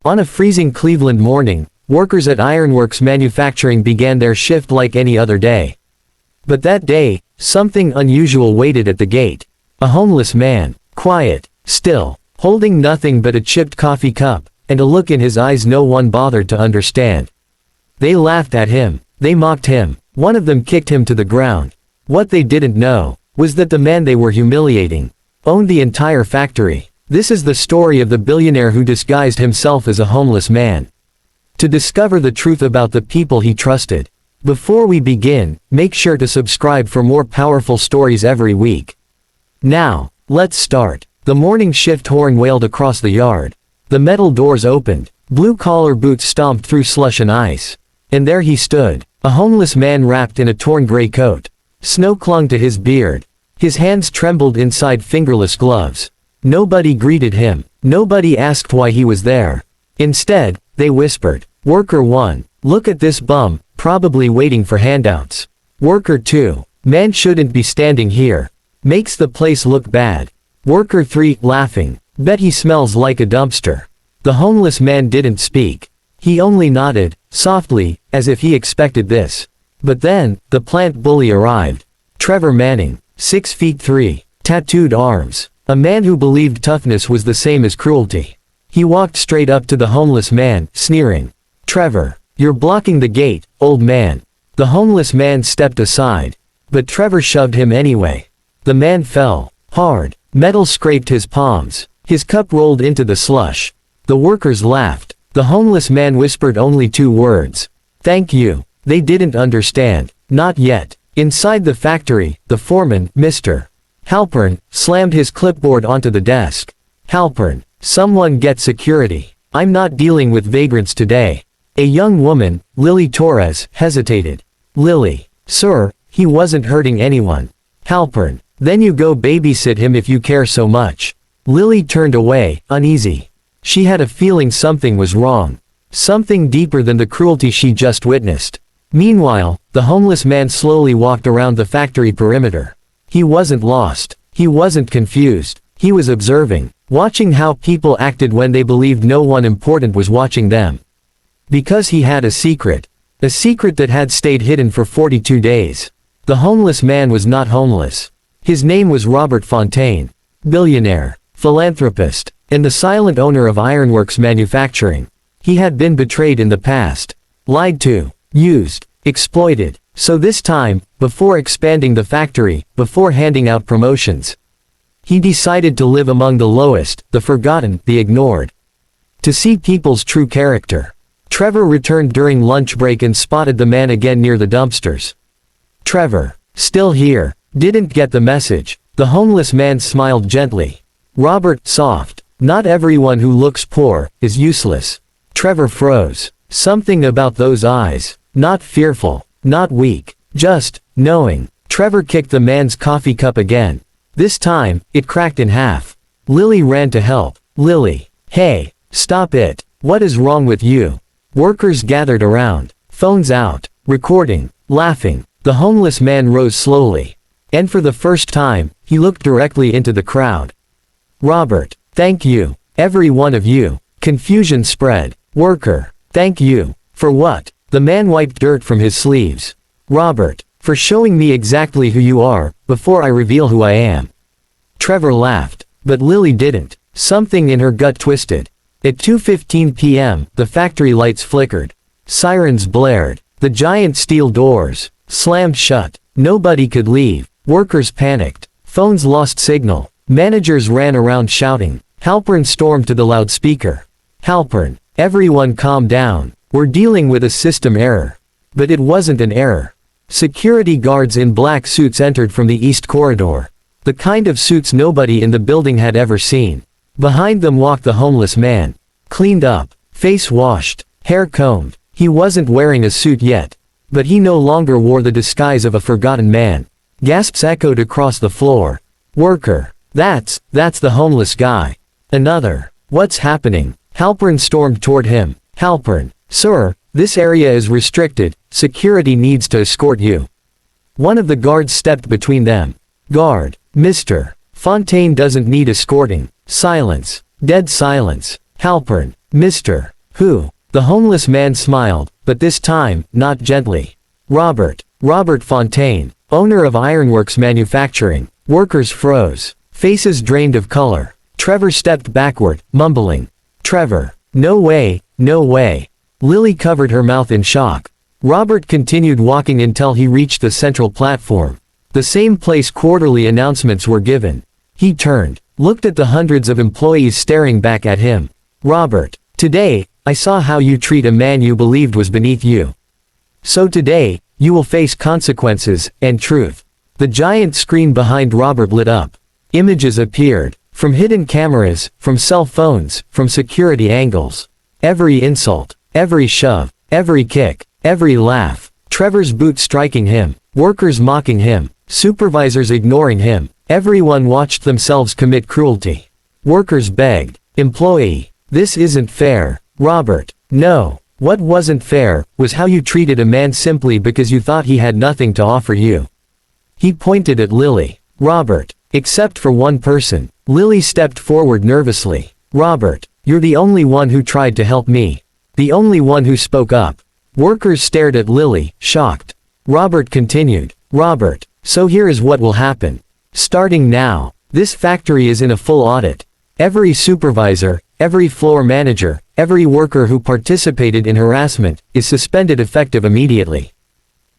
On a freezing Cleveland morning, workers at ironworks manufacturing began their shift like any other day. But that day, something unusual waited at the gate. A homeless man, quiet, still, holding nothing but a chipped coffee cup, and a look in his eyes no one bothered to understand. They laughed at him, they mocked him, one of them kicked him to the ground. What they didn't know was that the man they were humiliating owned the entire factory. This is the story of the billionaire who disguised himself as a homeless man to discover the truth about the people he trusted. Before we begin, make sure to subscribe for more powerful stories every week. Now, let's start. The morning shift horn wailed across the yard. The metal doors opened. Blue-collar boots stomped through slush and ice. And there he stood, a homeless man wrapped in a torn gray coat. Snow clung to his beard. His hands trembled inside fingerless gloves. Nobody greeted him. Nobody asked why he was there. Instead, they whispered, "Worker 1, look at this bum, probably waiting for handouts. Worker 2, man shouldn't be standing here. Makes the place look bad. Worker 3, laughing, bet he smells like a dumpster." The homeless man didn't speak. He only nodded, softly, as if he expected this. But then, the plant bully arrived. Trevor Manning, 6 feet 3, tattooed arms. A man who believed toughness was the same as cruelty. He walked straight up to the homeless man, sneering. "Trevor, you're blocking the gate, old man." The homeless man stepped aside. But Trevor shoved him anyway. The man fell, hard. Metal scraped his palms. His cup rolled into the slush. The workers laughed. The homeless man whispered only 2 words. "Thank you." They didn't understand. Not yet. Inside the factory, the foreman, Mr. Halpern, slammed his clipboard onto the desk. "Halpern, someone get security. I'm not dealing with vagrants today." A young woman, Lily Torres, hesitated. "Lily, sir, he wasn't hurting anyone." "Halpern, then you go babysit him if you care so much." Lily turned away, uneasy. She had a feeling something was wrong. Something deeper than the cruelty she just witnessed. Meanwhile, the homeless man slowly walked around the factory perimeter. He wasn't lost. He wasn't confused. He was observing, watching how people acted when they believed no one important was watching them. Because he had a secret that had stayed hidden for 42 days. The homeless man was not homeless. His name was Robert Fontaine. Billionaire, philanthropist, and the silent owner of ironworks manufacturing. He had been betrayed in the past. Lied to, used, exploited. So this time, before expanding the factory, before handing out promotions, he decided to live among the lowest, the forgotten, the ignored. To see people's true character. Trevor returned during lunch break and spotted the man again near the dumpsters. Trevor, still here, didn't get the message. The homeless man smiled gently. Robert, soft. Not everyone who looks poor is useless. Trevor froze. Something about those eyes. Not fearful. Not weak, just knowing. Trevor kicked the man's coffee cup again. This time, it cracked in half. Lily ran to help. "Lily, hey, stop it. What is wrong with you?" Workers gathered around. Phones out, recording, laughing. The homeless man rose slowly. And for the first time, he looked directly into the crowd. "Robert, thank you. Every one of you." Confusion spread. "Worker, thank you. For what?" The man wiped dirt from his sleeves. "Robert, for showing me exactly who you are, before I reveal who I am." Trevor laughed. But Lily didn't. Something in her gut twisted. At 2:15 p.m., the factory lights flickered. Sirens blared. The giant steel doors slammed shut. Nobody could leave. Workers panicked. Phones lost signal. Managers ran around shouting. Halpern stormed to the loudspeaker. "Halpern, everyone calm down. We're dealing with a system error." But it wasn't an error. Security guards in black suits entered from the east corridor. The kind of suits nobody in the building had ever seen. Behind them walked the homeless man. Cleaned up, face washed, hair combed. He wasn't wearing a suit yet. But he no longer wore the disguise of a forgotten man. Gasps echoed across the floor. "Worker, that's the homeless guy." Another. "What's happening?" Halpern stormed toward him. "Halpern, sir, this area is restricted. Security needs to escort you." One of the guards stepped between them. "Guard, Mr. Fontaine doesn't need escorting." Silence. Dead silence. "Halpern, Mr. Who? The homeless man smiled, but this time, not gently. Robert Fontaine, owner of Ironworks Manufacturing. Workers froze. Faces drained of color. Trevor stepped backward, mumbling. Trevor. No way, no way. Lily covered her mouth in shock. Robert continued walking until he reached the central platform. The same place quarterly announcements were given. He turned, looked at the hundreds of employees staring back at him. Robert, today, I saw how you treat a man you believed was beneath you. So today, you will face consequences, and truth. The giant screen behind Robert lit up. Images appeared, from hidden cameras, from cell phones, from security angles. Every insult, every shove, every kick, every laugh. Trevor's boot striking him, workers mocking him, supervisors ignoring him. Everyone watched themselves commit cruelty. Workers begged. Employee, this isn't fair. Robert, no. What wasn't fair was how you treated a man simply because you thought he had nothing to offer you. He pointed at Lily. Robert, except for one person. Lily stepped forward nervously. Robert, you're the only one who tried to help me. The only one who spoke up. Workers stared at Lily, shocked. Robert continued. Robert, so here is what will happen. Starting now, this factory is in a full audit. Every supervisor, every floor manager, every worker who participated in harassment, is suspended effective immediately.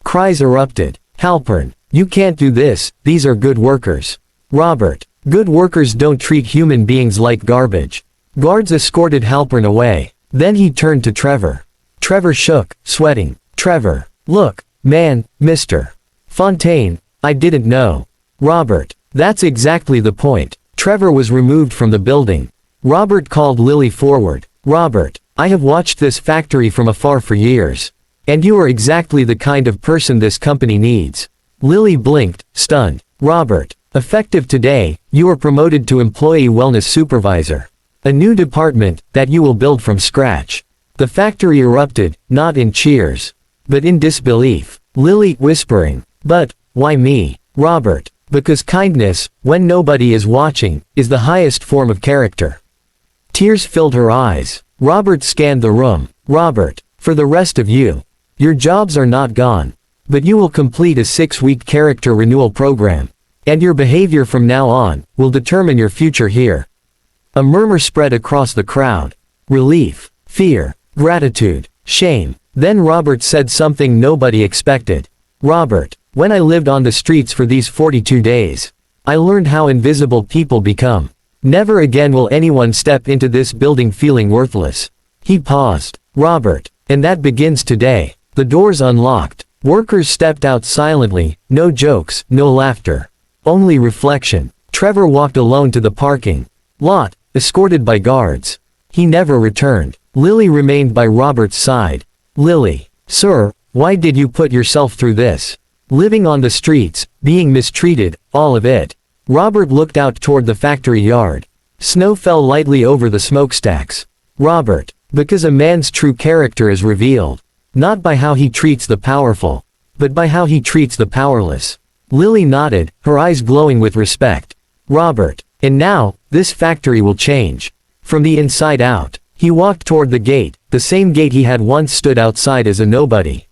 Cries erupted. Halpern, you can't do this, these are good workers. Robert, good workers don't treat human beings like garbage. Guards escorted Halpern away. Then he turned to Trevor. Trevor shook, sweating. Trevor, look, man, Mr. Fontaine, I didn't know. Robert, that's exactly the point. Trevor was removed from the building. Robert called Lily forward. Robert, I have watched this factory from afar for years. And you are exactly the kind of person this company needs. Lily blinked, stunned. Robert, effective today, you are promoted to Employee Wellness Supervisor. A new department that you will build from scratch. The factory erupted, not in cheers, but in disbelief. Lily whispering, but, why me? Robert, because kindness, when nobody is watching, is the highest form of character. Tears filled her eyes. Robert scanned the room. Robert, for the rest of you, your jobs are not gone, but you will complete a 6-week character renewal program. And your behavior from now on will determine your future here. A murmur spread across the crowd. Relief, fear, gratitude, shame. Then Robert said something nobody expected. Robert, when I lived on the streets for these 42 days, I learned how invisible people become. Never again will anyone step into this building feeling worthless. He paused. Robert, and that begins today. The doors unlocked. Workers stepped out silently, no jokes, no laughter. Only reflection. Trevor walked alone to the parking lot, escorted by guards. He never returned. Lily remained by Robert's side. Lily, sir, why did you put yourself through this? Living on the streets, being mistreated, all of it. Robert looked out toward the factory yard. Snow fell lightly over the smokestacks. Robert, because a man's true character is revealed, not by how he treats the powerful, but by how he treats the powerless. Lily nodded, her eyes glowing with respect. Robert, and now, this factory will change. From the inside out. He walked toward the gate, the same gate he had once stood outside as a nobody.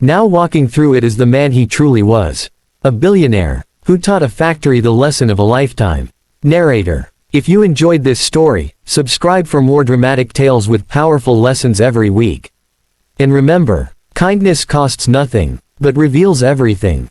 Now walking through it as the man he truly was. A billionaire, who taught a factory the lesson of a lifetime. Narrator. If you enjoyed this story, subscribe for more dramatic tales with powerful lessons every week. And remember, kindness costs nothing, but reveals everything.